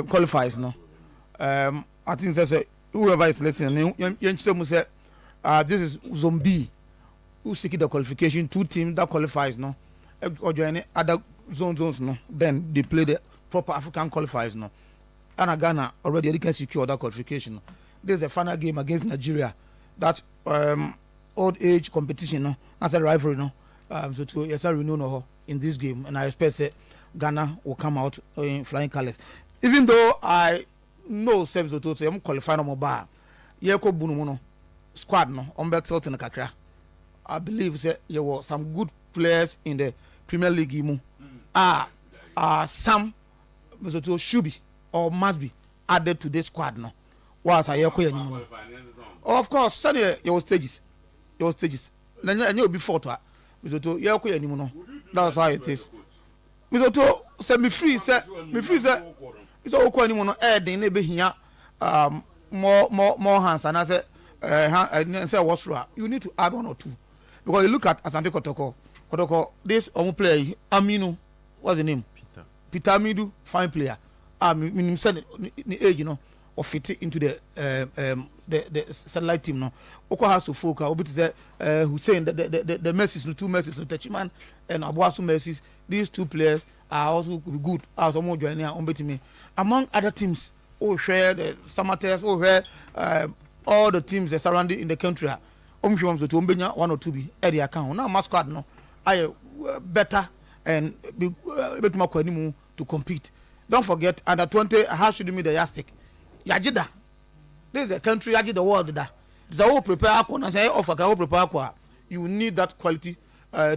qualifies no. I think that's whoever is listening. This is Zombie who seek the qualification. 2 teams that qualifies no, or join other zones no. Then they play the proper African qualifiers no. And Ghana already they can secure that qualification. No. This is the final game against Nigeria. That old age competition no. That's a rivalry no. So to yes, I know in this game, and I expect that Ghana will come out in flying colors. Even though I know Sebs to say I'm qualified on my bar, Yeko Bunumono squad no on back salt in the Kakra. I believe that there were some good players in the Premier League. Some should be or must be added to this squad no. Was I Yeko? Of course, Sunday your stages. Then you'll be fought to Mizoto Yako anymore. That's how it is. Mizoto said me free, said it's all quite anymore. They never here more hands. And I said, what's wrong? You need to add 1 or 2 because you look at Asante Kotoko, this player, Aminu, what's the name? Peter Amidu, fine player. Said the age, or fit into the satellite team no. Oko has to focus. Obi say Hussein the Mercies, 2 Mercies, Techiman and Abuasu Mercies. These 2 players are also good. As more joining on me. Among other teams, share the Samates, share all the teams that surrounding in the country. To 1 or 2 be at the account. Now masquad no. I better and be more to compete. Don't forget under 20 how should me the yardstick. Yajida. This is the country, Yajida the world. It's a whole prepare and say, oh, for prepare. You need that quality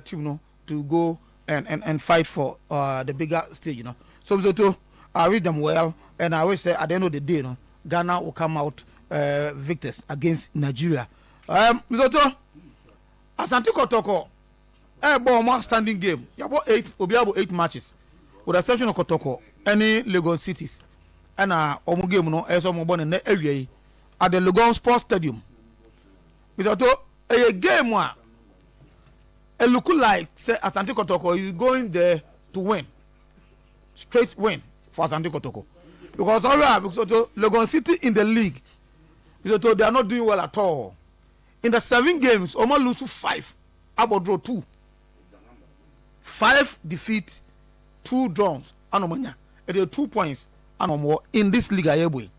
team to go and fight for the bigger stage, So I read them well, and I always say at the end of the day, Ghana will come out victors against Nigeria. Mizoto, Asante Kotoko, a standing game. You have 8 matches, with the exception of Kotoko, any Legon Cities. And omu game no eso mo born in the area at the Legon Sports Stadium. Because a game one it look like say Asante Kotoko is going there to win. Straight win for Asante Kotoko. Because alright, because Legon City in the league, because they are not doing well at all. In the 7 games, Oma lose 5, about draw 2. 5 defeats, 2 draws, and there are 2 points. And more in this league ayebwe.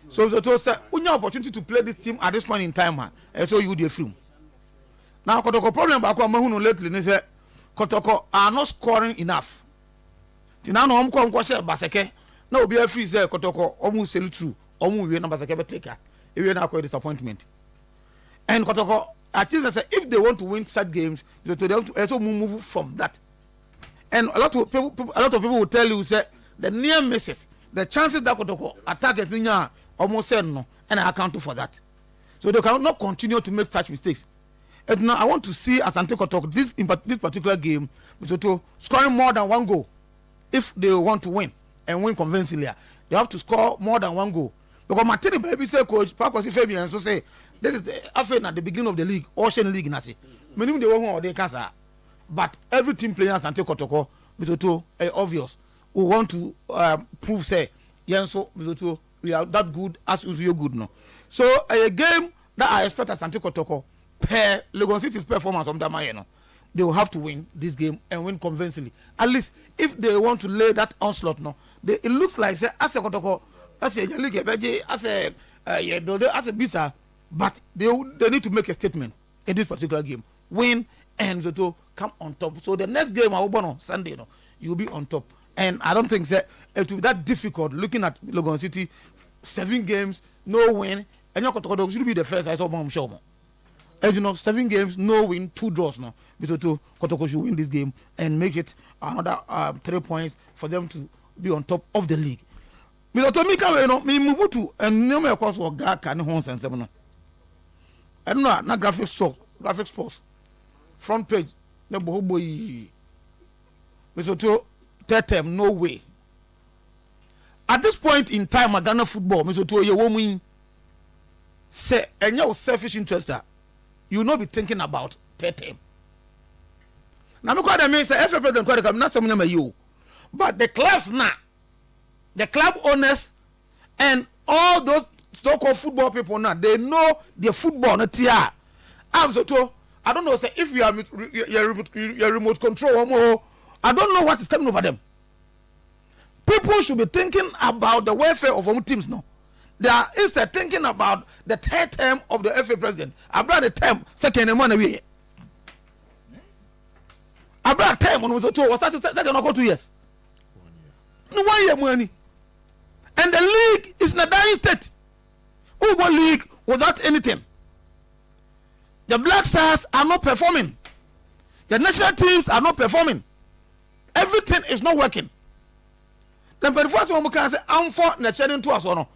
So say when you opportunity to play this team at this point in time, so you dey free. Now Kotoko problem back on mahunu lately they say Kotoko are not scoring enough. Tina no omko share baseke. Now obi free say Kotoko omu sell true. Omu we na baseke be take. E we na quite disappointment. And Kotoko at least say if they want to win such games, they have to also move from that. And a lot of people will tell you say the near misses. The chances that Kotoko attack is almost said no, and I account for that. So they cannot continue to make such mistakes. And now I want to see Asante Kotoko this particular game, scoring more than 1 goal. If they want to win and win convincingly, they have to score more than 1 goal. Because Martini baby say coach Pakosi Fabian so say this is the affair at the beginning of the league, Ocean League nasi. Minimum they won't they cancer. But every team playing Asante Kotoko, obvious. Who want to prove say so we are that good as usual good no. So a game that I expect Asante Kotoko per Legon City's performance on the they will have to win this game and win convincingly. At least if they want to lay that onslaught no, it looks like say as a Kotoko, as a league as a bisa, but they need to make a statement in this particular game, win and come on top. So the next game I will born on Sunday you will be on top. And I don't think that it will be that difficult looking at Legon City, 7 games, no win, and your Kotoko should be the first I saw Mom Show. As 7 games, no win, 2 draws now. Because Kotoko should win this game and make it another 3 points for them to be on top of the league. Because Mika, me move to and no more course or Gaka and Horns and 7. I don't know, not graphic sports. Front page, no boy. Because third term, no way. At this point in time, Ghana football, Mr. You won't say, and your selfish interest, you will not be thinking about third term. Now, I'm quite amazed. FFP them quite come. Not some you, but the clubs now the club owners and all those so-called football people now, they know their football not here. I'm so too, I don't know, say if you are your remote control, I don't know what is coming over them. People should be thinking about the welfare of our teams now. They are instead thinking about the third term of the FA president. I brought the term second month away. I brought term when we was second or 2 years. 1 year money. And the league is in a dying state. Uber league without anything. The Black Stars are not performing. The national teams are not performing. Everything is not working. Then the first one we can say, I'm for the sharing to us or no.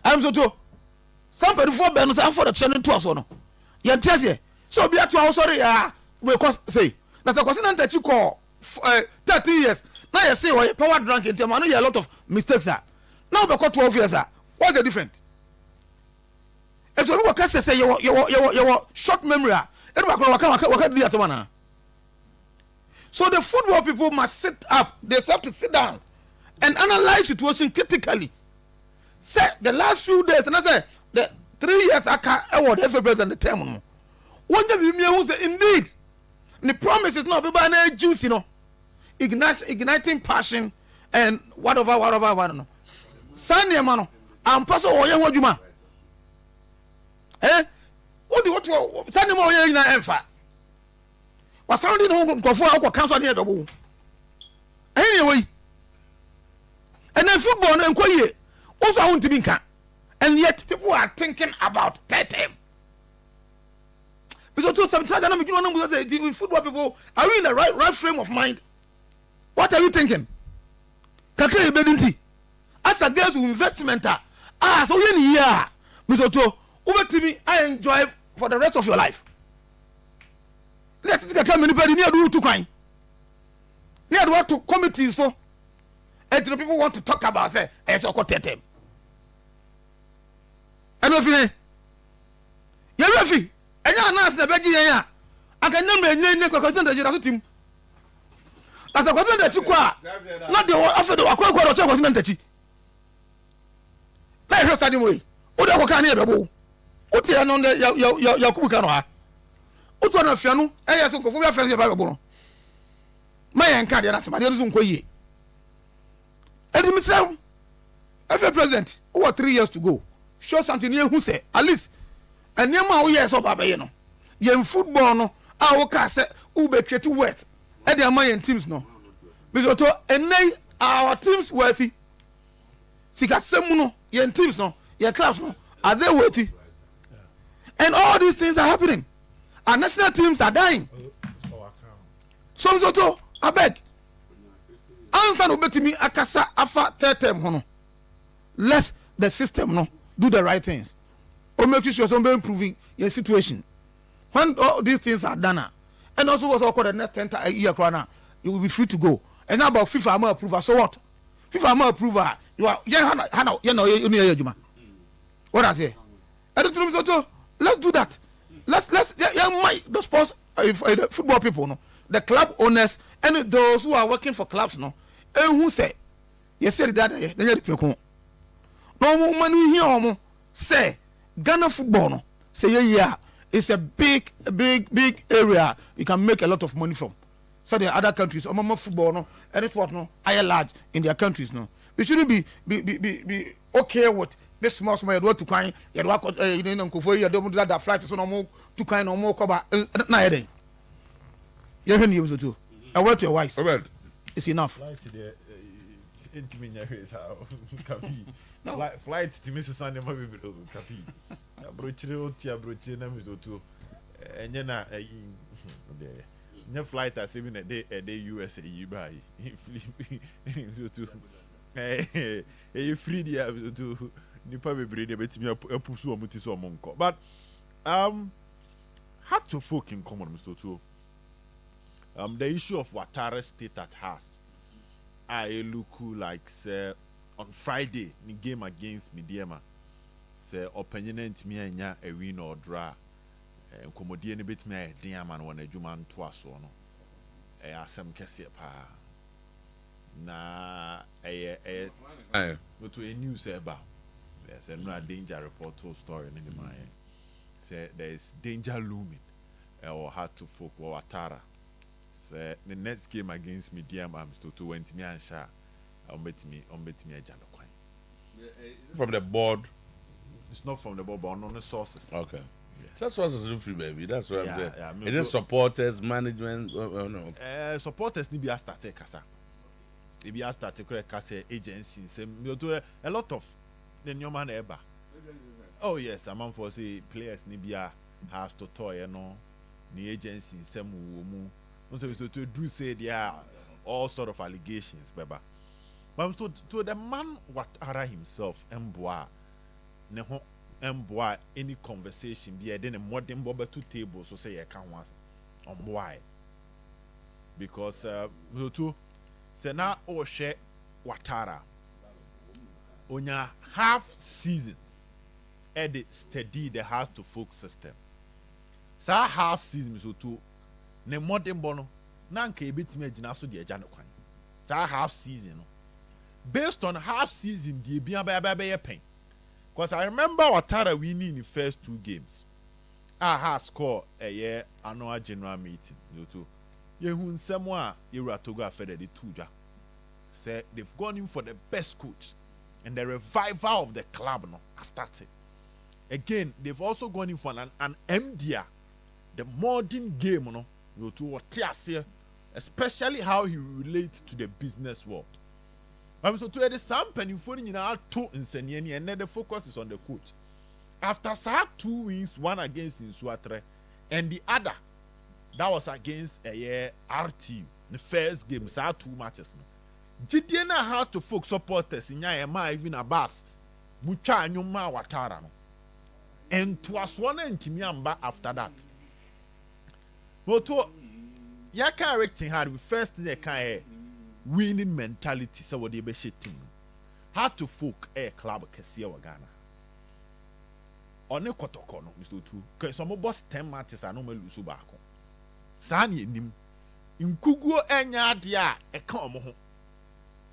I'm so too. Somebody for Ben I'm for the sharing to us or no. You tell you. So be at you sorry, we say. That's a question that you call 30 years. Now you say, well, power drunk in terms, I know you a lot of mistakes. Now, because 12 years, what's the difference? And so, what can say, your short memory. So, the football people must sit up. They have to sit down and analyze situation critically. Say, the last few days, and I say, the 3 years I can't award every president the term. One day, we say, indeed, the promise is not be juice, you know. Igniting passion and whatever. Sunday man, I'm pastor or young wajuma. What do you Sunday man na emfa? Was sounding home for our council near the wall. Anyway, and then football and quiet also want to be can, and yet people are thinking about that time. Because sometimes I know football people are we in the right frame of mind. What are you thinking? Kakre ibedinti. As against investment, so you here, Mr. To, over to me, I enjoy for the rest of your life. Let's take a come anybody near to kind. Near what to committees so, and the people want to talk about say, as a quartet. And if you're refi, and you're not the veggie, I can number the team. As a question that you qua, not the offer to acquire what was meant to you. Let her study way. What can you do? What's the unknown your Kubano? What's one of Fiano? I ask for your friends about Bono. My uncle, that's my dear Zunkoye. And Mr. FA president, over 3 years to go. Show something here who say, at least, and near my years of Babayano. Yen football, no, our cassette, Ube create wet. And their Mayan teams no. Because and our teams worthy. Sika semuno, your teams no, your clubs no, are they worthy? And all these things are happening. Our national teams are dying. So I beg. Answer no bet me akasa afa third term hono. Let the system no do the right things. Or make sure somebody improving your situation. When all these things are done. And also what's called the next 10 year corona, you will be free to go. And now about FIFA more approval. So what? FIFA more approval. You are what I say? Let's do that. Let's the sports the football people no, the club owners and those who are working for clubs no, and who say yes said that they the no man here say Ghana football no say yeah. It's a big area you can make a lot of money from. So the other countries, football no, and sport no, higher large in their countries no. We shouldn't be okay with this small what to kind. You know, you don't do that flight so no more to kind no more cover. Na yede. You hear me too. I want your wise. It's enough. Flight today, flight to Mrs. Sunday maybe copy. Brochire na mizoto enye na nye flight as even a day USA you buy mizoto free dia mizoto nipa bebre de betimi apusu omuti so omonko but how to folk in common mizoto the issue of Ouattara state at has I look like say on Friday the game against Midiama say opponent me anya a win or draw komodie ne betime a den ama no na adwuma nto aso no asem kese pa na to a news about there's a danger report to story in the mind. Say there is danger looming or hard to folk or Ouattara. Say the next game against me, dear I'm still to went me and share. I'll bet me a jano. From the board. It's not from the board, but on the sources. Okay. That's what's the free baby. That's what I'm saying. Yeah, Is it supporters, management? No. Supporters need be a starter kasa. They be a starter kasa agencies. A lot of the new man ever. Oh yes, I'm for say players need be a house to toy, you know. The agencies some mu. So to do say there are all sort of allegations, baba. But to the man Ouattara himself, Mboa, neho Mboa any conversation be then a modern bobber two tables so say I can't once on why. Because to say now or share Ouattara on your half season edit steady the hard to folk system. So half season so to ne modern bono nanka bit me jinaso de agya no kwan. So half season no. Based on half season, the be pen. Because I remember Ouattara winning in the first 2 games. I score a year annual general meeting. You too. You someone you are to go after the 2. Say they've gone in for the best coach, and the revival of the club no has started. Again, they've also gone in for an MDR, the modern game no. You too what especially how he relates to the business world. So to the sample you phone in our 2 in Senyeni and then the focus is on the coach. After 2 wins, one against in Suatre, and the other that was against a year RTU. The first game, 2 matches. Gideon had to folk supporters in Yama even a bus. Mucha nyuma Ouattara. And to us one and Timiamba after that. But to ya character had we first the kind winning mentality so what they be shitting how to folk a club kesiya wa Ghana one Kotoko no Mr. Two cause some boss 10 matches are no me lose baako saa ne nim nkuguo enya ade a e ka omo ho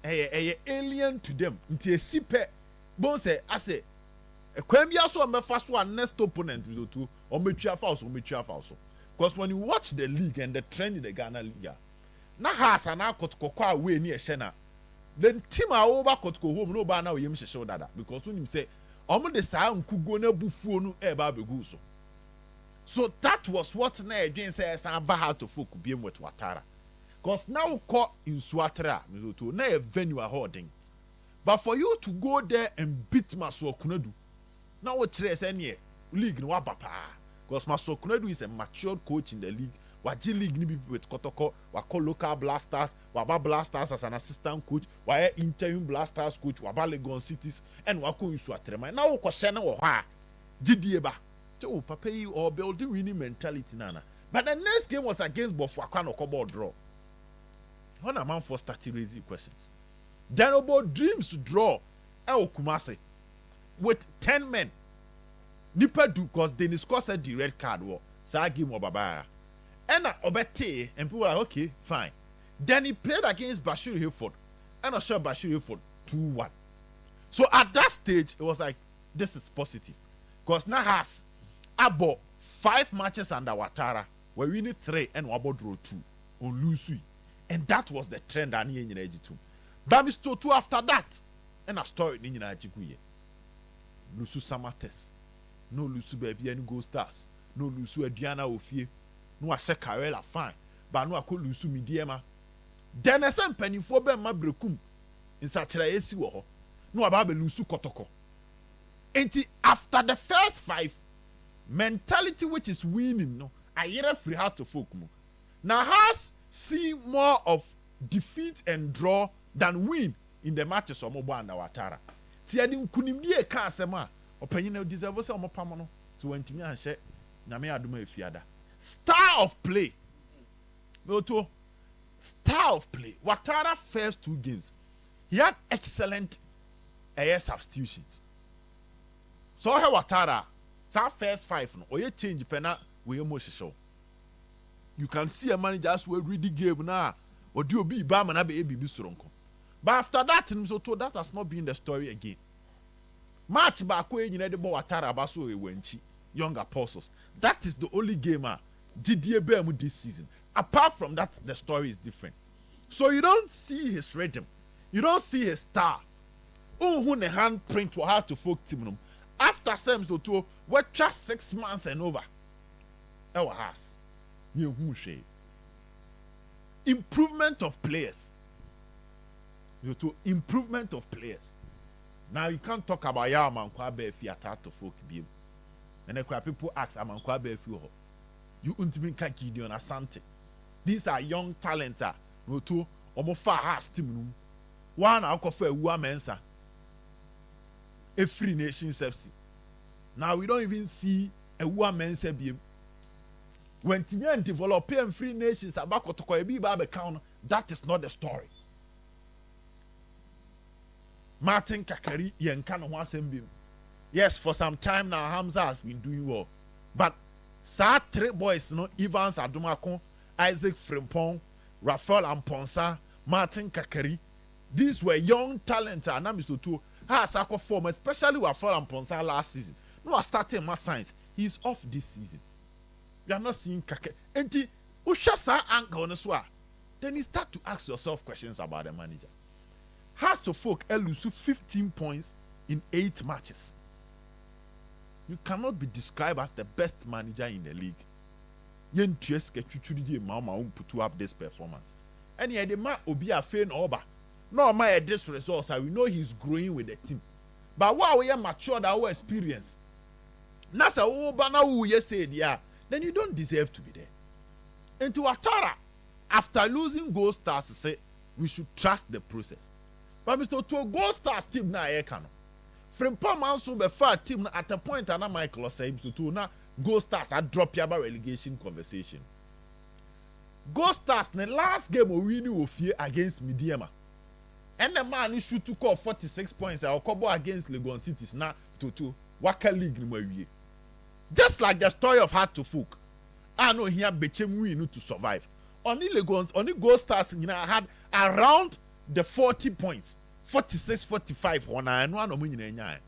alien to them nti esipe bon say ase ekwan bia so omefa so a next opponent Mr. Two ometua fa so because when you watch the league and the trend in the Ghana league na has ana Kotoko kwa we ni ehye na then team a over Kotoko home no ba na oyem hyehye dada because when him say omo de saa nkugo na bufuo no e ba begu so that was what na edwen say san ba how to folk biem with Ouattara because now call in Suatra to na a venue a holding but for you to go there and beat Masokunadu now what kire say ne league no abapa because Masokunadu is a matured coach in the league. Waji league ni with Kotoko, wako local blasters, waba blasters as an assistant coach, waya interim blasters coach, waba Legon Cities, and wako isu atrema. Now wako shena waha, jidieba. So papa you or building winning mentality nana. But the next game was against Bofuakano Kobo draw. When a man for starting raising questions. Janobo dreams to draw El Kumase with 10 men. Nipa do because Dennis said the red card war. Sa game Babara. And Obete and people are okay, fine. Then he played against Bashir Hilford. And I shot Bashir Hilford 2-1. So at that stage, it was like, this is positive. Because now has about 5 matches under Ouattara, where we need 3 and Wabo draw 2 on Lucy. And that was the trend I need in the too. But Mr. 2 after that, and I started in Najikuye. Lusu Samates. No Lusu baby and go stars. No Lusu Diana Ofie. No a Karela fine. But no I could Lusu Midiema. Then a some penny for Ben Mabrekum in such a esi wo. No about Lusu Kotoko. And after the first 5, mentality which is winning, no, I hear free heart to folk. Now has seen more of defeat and draw than win in the matches of Mobo and Ouattara. Tiadin kunimdie ka asema opanyina deserve say omopam no so wantimi anhye nyame adoma efiada. Style of play. No to style of play. Ouattara first 2 games, he had excellent air substitutions. So Ouattara, sa first 5 no oye change pena we mo hyehyɛ. You can see a manager as we read the game now or do be ba man be bibi soronko. But after that, Mr. That has not been the story again. Match back when you know the Ouattara Baso Ewenchi, Young Apostles. That is the only game Didier Bemu this season. Apart from that, the story is different. So you don't see his rhythm. You don't see his star. Oh, who the handprint will have to folk team. After Sams to what just 6 months and over. Our house. Improvement of players. Improvement of players. Now you can't talk about Amankwabe if you attack to folk beam. And then people ask Amankwabe if you ultimately can't Gideon Asante. These are young talents. No two almost far has team. One alcohol mensa. A free nation FC. Now we don't even see a woman beam. When Timian develop and free nations about Kotoko count, that is not the story. Martin Kakari Yankano Wasembim. Yes, for some time now Hamza has been doing well. But sad 3 boys, Evans Adumako, Isaac Frimpong, Raphael Amponsa, Martin Kakari. These were young talents and I'm to two has a form, especially Raphael Amponsa last season. No, I started my science. He's off this season. You are not seeing Kakari. And he Ushasa anchor on the swar. Then you start to ask yourself questions about the manager. Heart of Folk lose 15 points in 8 matches. You cannot be described as the best manager in the league. Yen Tieske Chuchudi Mama put up this performance. And yet the man will be a fain over. No my this results, we know he's growing with the team. But while we are matured our experience, Nasa Obana who you said, yeah, then you don't deserve to be there. And to Ouattara, after losing Gold Stars, say we should trust the process. But Mr. To Gold Stars team na ekano. From Pamanso be far team at a point and Michael say Mr. To na Gold Stars a drop your relegation conversation. Gold Stars the last game we knew fear against Midiama. And the man is shoot to call 46 points or couple against Legon Cities now to Waka League in just like the story of Heart to Folk. I know here Bechem win to survive. Only Legons, only Gold Stars had around the 40 points, 46, 45 on one.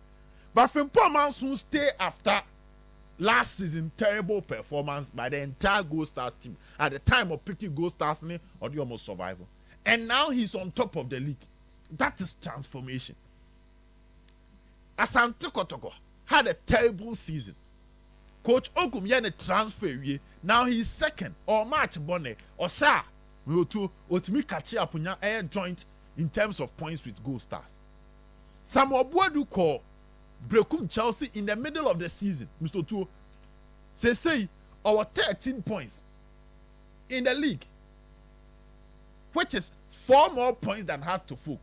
But from Poman soon stay after last season terrible performance by the entire Gold Stars team at the time of picking Gold Stars or the almost survival. And now he's on top of the league. That is transformation. Asante Kotoko had a terrible season. Coach Ogum a transfer. Now he's second or March Bonnet or Sha. We will to Otimi catch up on air joint in terms of points with Gold Stars. Samuel Boadu call Brekum Chelsea in the middle of the season. Mr. Two say our 13 points in the league, which is 4 more points than Heart to Folk.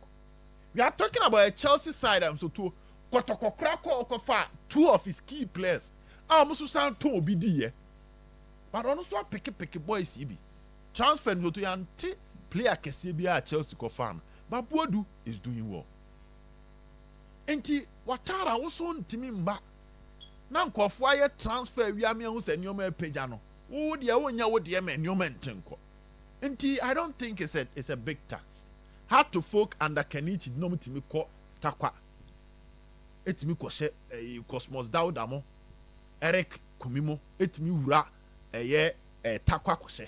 We are talking about a Chelsea side. So to Kotoko Krako Okofa 2 of his key players. Almost sound to be there. But also picky boys CB. Transfer to yan 3 player Kesibia Chelsea Kofan. But Boadu is doing well. Enti Ouattara also on Timimba. Now Kofwaya transfer we are me who send your pejano. Oh dear one ya would yam and your mentenko. Enti I don't think it's a big tax. Heart to Folk under Kenichi no Timiko Takwa. Etimi Koshe Cosmos Daudamo. Eric Kumimo, etimi ura Takwa Koshe.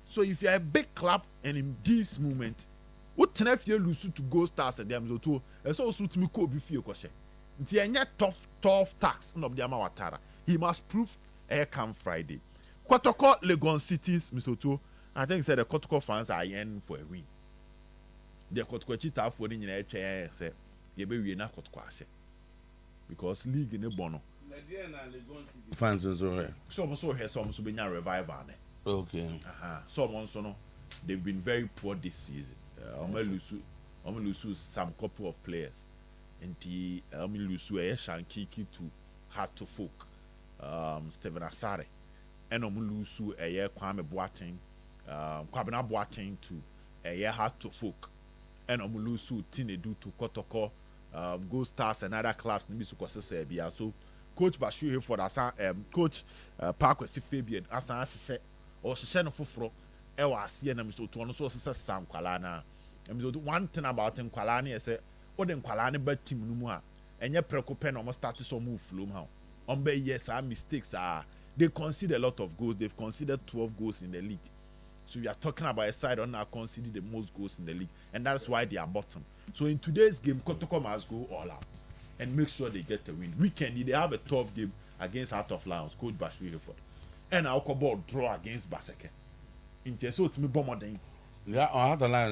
So if you're a big club and in this moment, what if you lose to Gold Stars and them so it's also to me could be few Koshe. It's a tough tax no the Ouattara. He must prove come Friday. Kotoko Legon Cities, Mr. Two. I think said the Kotoko fans are in for a win. The Kotoko Chita for the United say you be na Kotoko Ashe. Because league in the bono. Fans and so here. Some also here, some also been a revival. Okay. Some also no, they've been very poor this season. Lose some couple of players. And the lose Shankiki to Heart to Folk, Stephen Asare, and lose Kwame Boateng, Kwabena Boateng to Heart to Folk, and lose Tinedu to Kotoko, Gold Stars and other clubs. So Coach Bashu here for that, Coach Parkwesi Fabian, Asan or Shishano Fufro, Ewa Siena Mr. Tono, so Sam Kalana, One thing about Nkwalani is say, "Oh, the Nkwalani bad team no more. And you preoccupy almost start to move flow how. Yes, our mistakes are they concede a lot of goals. They've conceded 12 goals in the league. So we are talking about a side on now conceded the most goals in the league, and that's why they are bottom. So in today's game, Kotoko must go all out and make sure they get a win. Weekend they have a tough game against Heart of Lions, Coach Bashir Hayford, and Alcohol draw against Baseke. In so it's me bombarding. Yeah, I have to line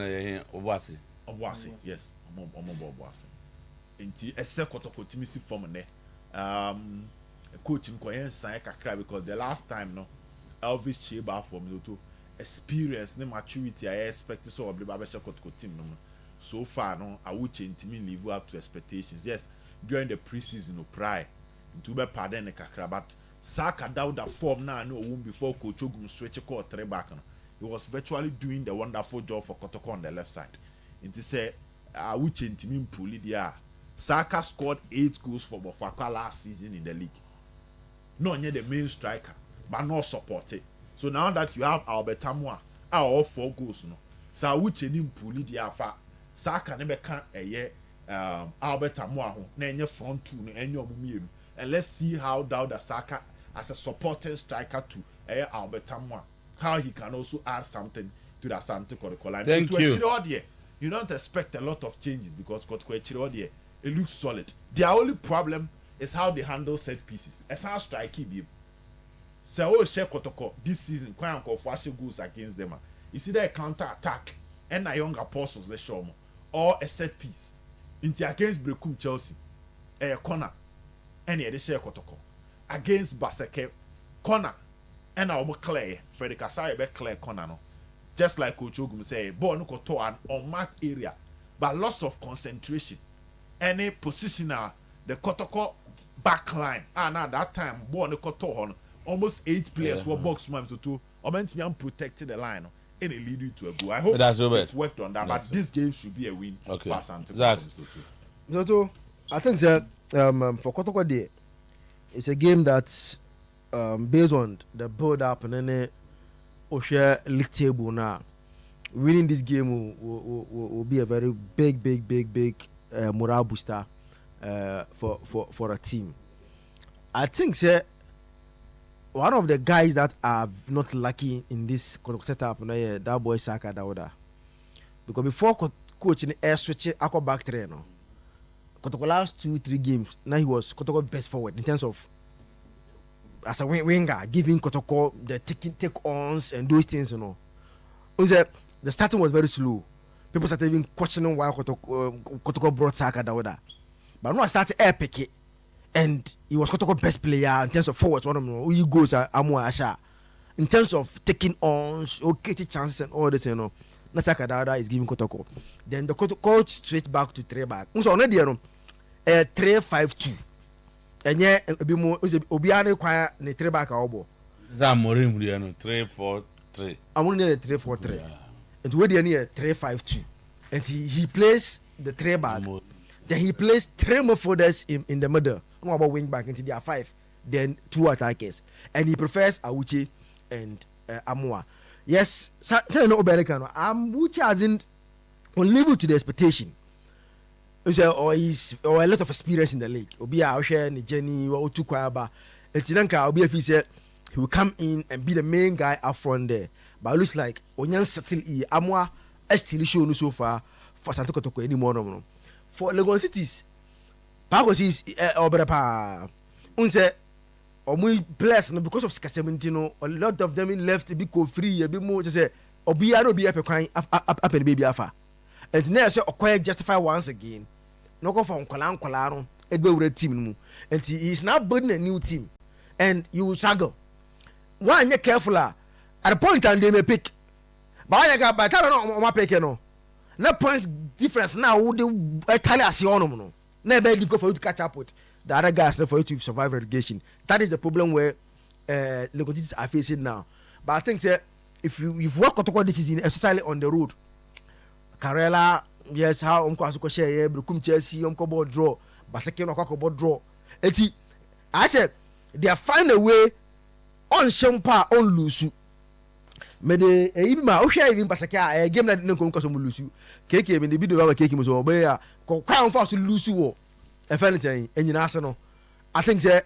Obuasi. Obuasi, yes, Obuasi. Inti ese Kotoko timisi form there. Coach in Koyen sign kakra because the last time no Elvis Cheba for me to experience the maturity I expected so of the Babesha Kotoko team no. So far no I would change me live up to expectations. Yes, during the preseason no prior to be pardon the kakra but Saka doubt that form now no won before Coach Ogum switch call 3 back no. He was virtually doing the wonderful job for Kotoko on the left side. It say I would change me pull it there. Saka scored 8 goals for Bofaka last season in the league. Not yet the main striker, but not supported. So now that you have Albert Amwa, all 4 goals, no. So I would change him pull it there. Saka never can a year Albert Amwa, no front two, no any of them. And let's see how Dauda Saka as a supporting striker to Albert Amwa, how he can also add something to the Asante Kotoko line. Thank you. You don't expect a lot of changes because Kotoko it looks solid. Their only problem is how they handle set pieces. It's how striky be. So share Kotoko this season, quite uncle flashy goals against them. You see that counter attack and a young apostles the show or a set piece. Into against Brekum Chelsea, a corner, and the share Kotoko against Baseke corner, and our Clay, Freddy Kasai be Clay corner no. Just like Coach Ogum say, ball no koto an unmarked area, but loss of concentration. Any positioner, the Kotoko backline. Now that time, ball no koto on almost 8 players were box man to 2. Or meant to be protected the line, and it lead you to a goal. I hope it's worked on that, but this game should be a win. Okay. For Asante. So I think that for Kotoko Day, it's a game that's based on the build up and then share league table now. Winning this game will be a very big morale booster for a team. I think one of the guys that are not lucky in this setup, that boy Saka Dauda, because before coaching air switch, I go back train. Kotoko last 2-3 games, now he was Kotoko best forward in terms of as a winger, giving Kotoko the take-ons and those things, The starting was very slow. People started even questioning why Kotoko brought Saka Dauda. But when I started epic, and he was Kotoko best player in terms of forwards, one of them who goes Amu Asha. In terms of taking ons, creating chances and all this, Saka Dauda is giving Kotoko. Then the coach switched back to 3 back. So already 3-5-2. And yeah, Obiane require the 3 back obo. Zamorim 3-4-3. I'm only a 3-4-3. And where they near 3-5-2. And he plays the 3 back. Then he plays 3 more forwards in the middle. No about wing back until they are 5. Then 2 attackers. And he prefers Awuchi and Amua. Yes, no Oberekano. Awuchi hasn't on level to the expectation. Or a lot of experience in the league. Obi Aushe, Nijeni, or Tukwaba. And Tinanka Obi said he will come in and be the main guy up front there. But it looks like Onyan settle Amwa still shown so far for Asante Kotoko anymore. No. For Legon Cities, Pagos is Oberapa. Unse Omu blessed because of Scasemintino, a lot of them left a bit free, a bit more to say, Obiano be up and baby afa. And now say Okoye justify once again. No go for Nkolano, Edward team. And he is now building a new team. And you will struggle. One you're careful at a point and they may pick. But I got by time on pick, no points difference now. Would tell us no. Never difficult for you to catch up with the other guys for you to survive relegation. That is the problem where Legon Cities are facing now. But I think if you've worked this season, especially on the road, Karela, yes, how Asuko share, Brukum Chelsea, board draw, Baseke no board draw. I said they are find a way on Shampa on Lusu. me de ebi ma o hwe even pasaka game na ne nkom kaso mu lusu keke me de video ba keke mu so obe ya kwa fa so lusu wo e fa ne tan enyina ase no I think say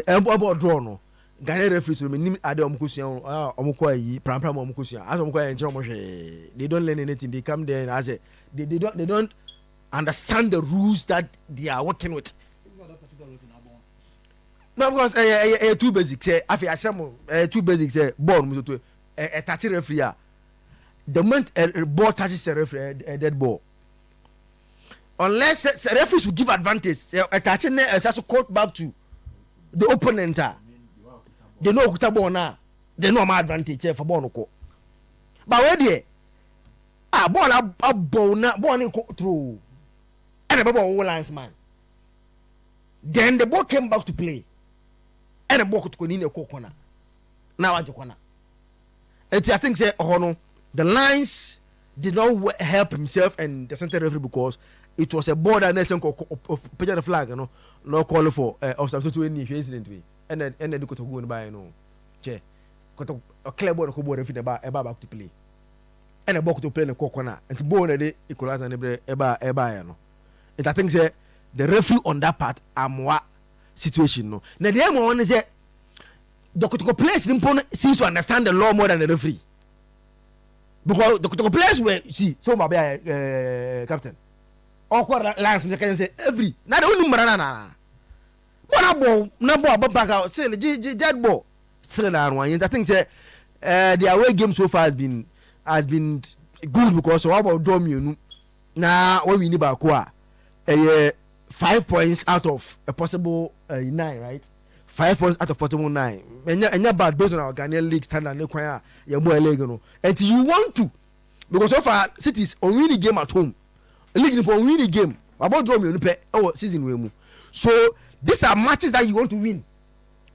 about draw no Ghanaian referees me nim ade omukosua omukwa yi pram omukosua as omukwa enje omohwe they don't learn anything they come there and as they don't understand the rules that they are working with. No, because too basic say afi achamo too basic say ball mu to touch referee the moment ball touches the referee dead ball unless referees will give advantage attaching as also called back to the opponent they know okuta ball na they know my advantage for ball no ko but where there ball a ball na ball ni through and the ball lines man then the ball came back to play and the ball could go in the corner now at the corner I think say no the lines did not help himself and the center referee because it was a border nation of picture the flag no call for of some sort of any incident we and then they go to go by che got a clear ball ko ball referee back to play and the ball to play in the corner and ball na dey equalize and eba no it I think say the referee on that part amwa situation no na the mo one say the Kotoko players seems to understand the law more than the referee because the Kotoko players were see so my captain awkward lines can say every na the only na ball Aboubakar say the dead ball still na one I think the away game so far has been good because so about draw me na when we need back 5 points out of a possible 9 right 5 points out of possible 9 and bad based on our Ghanaian league standard no kwaya ya boy Legon and you want to because so far cities on winning game at home league on winning game about draw me season we mu so these are matches that you want to win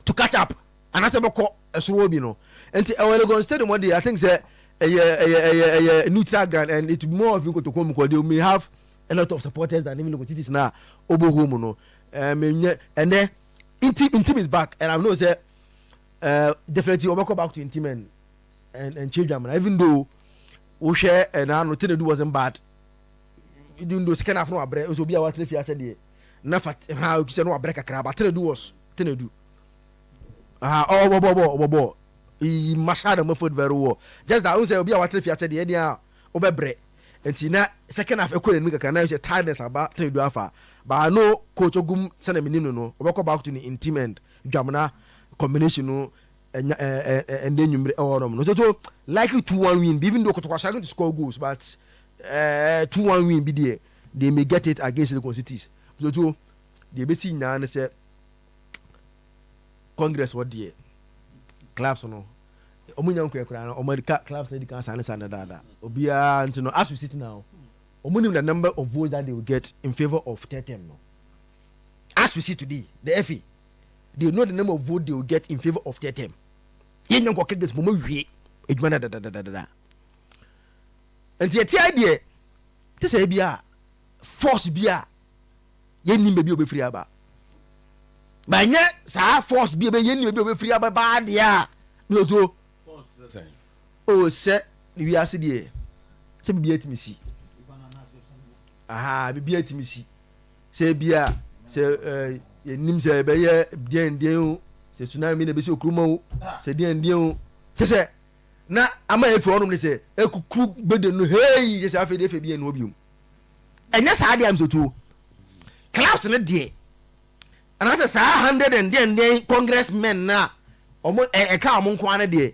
to catch up and that's about a slow no and Legon Stadium one day I think say a neutral ground and it's more of you go to come because they may have a lot of supporters than even Legon Cities now obo home no and then Intim is back and I know say definitely we'll go back to Intim and change them even though we share and I know Tenedu wasn't bad even though second half no abre so be our three years there na fat how you say no abre kakra but Tenedu was Tenedu bo he mashada me foot very well just that we say be our three years there dia obebre and na second half equal and kakra na say tiredness about Tenedu afa but I know coach Ogum send me no we go back to the Intim and Jamana combination no and then you no so likely 2-1 win even though Kotoko are going to score goals but 2-1 win be there they may get it against the Legon Cities so they be see now and say Congress what there clubs no omunya nkwa no America clubs they can sign dada obia ntino as we sit now omunim the number of votes that they will get in favor of Tetem no as we see today the FA they know the number of votes they will get in favor of Tetem yen nko kek this moment wie edwuma da and the idea this say bia force bia yen nim be obe free aba ba nya sa force bia be yen nim be obe free aba ba dia no to o se wi ase die se bia etimi si bibia etimi si se bia se nim se be ye den o se tsunami na be se okruma o se den o se na ama efi onum ne se ekukuru bede no hey se afi de efi bia no obium enya sa de am so tu class ne de ana se sa 100 and den congressmen na omo eka omo nko ane de